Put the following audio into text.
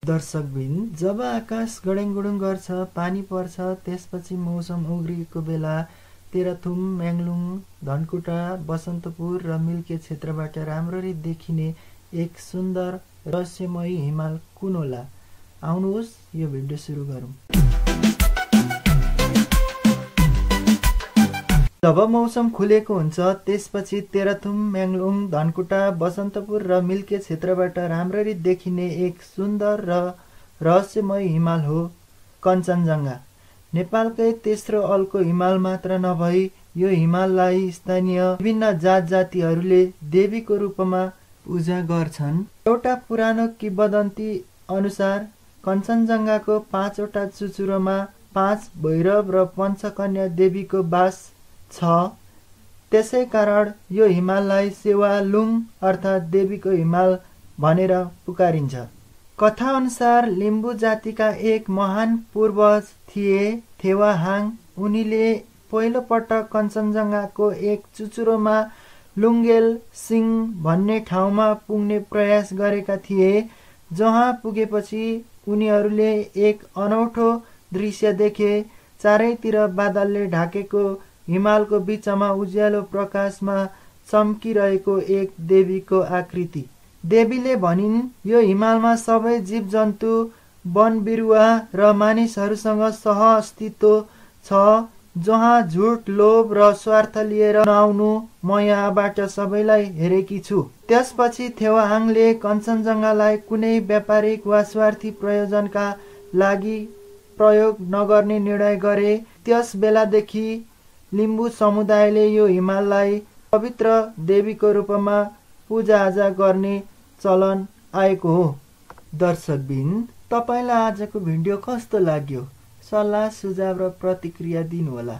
दर्शकबिन, जब आकाश गडेङगुडुङ गर्छ, पानी पर्छ, त्यसपछि मौसम उग्रिएको बेला तेह्रथुम, म्याङ्लुङ, धनकुटा, बसन्तपुर र मिल्के क्षेत्रबाट राम्ररी देखिने एक सुन्दर रहस्यमयी हिमाल कुन होला? आउनुहोस् यो भिडियो सुरु गरौँ। जब मौसम खुलेको हुन्छ, त्यसपछि तेह्रथुम, म्याङ्लुङ, धनकुटा, बसन्तपुर र मिल्के क्षेत्रबाट राम्ररी देखिने एक सुन्दर र रहस्यमय हिमाल हो कञ्चनजङ्घा। नेपालकै तेस्रो अल्को हिमाल मात्र नभई यो हिमाललाई स्थानीय विभिन्न जात जातिहरूले देवीको रूपमा पूजा गर्छन्। एउटा पुरानो किंवदन्ती अनुसार कञ्चनजङ्घाको 5वटा चुचुरोमा 5 भैरव र पञ्चकन्या देवीको बास छ। त्यसै कारण यो हिमाललाई सेवालुङ अर्थात् देवीको हिमाल भनेर पुकारिन्छ। कथा अनुसार लिम्बू जातिका एक महान पूर्वज थिए थेवाहाङ। उनीले पहिलो पटक कञ्चनजङ्घाको एक चुचुरोमा लुङ्गेल सिङ भन्ने ठाउँमा पुग्ने प्रयास गरेका थिए। जहाँ पुगेपछि उनीहरूले एक अनौठो दृश्य देखे। चारैतिर बादलले ढाकेको हिमालको बिचमा उज्यालो प्रकाशमा चम्किरहेको एक देवीको आकृति। देवीले भनिन्, यो हिमालमा सबै जीव जन्तु, वन बिरुवा र मानिसहरूसँग सह अस्तित्व छ। जहाँ झुट, लोभ र स्वार्थ लिएर नआउनु, म यहाँबाट सबैलाई हेरेकी छु। त्यसपछि थेवाहाङले कञ्चनजङ्घालाई कुनै व्यापारिक वा स्वार्थी प्रयोजनका लागि प्रयोग नगर्ने निर्णय गरे। त्यस बेलादेखि लिम्बू समुदायले यो हिमाललाई पवित्र देवीको रूपमा पूजाआजा गर्ने चलन आएको हो। दर्शकबिन, तपाईँलाई आजको भिडियो कस्तो लाग्यो? सल्लाह, सुझाव र प्रतिक्रिया दिनुहोला।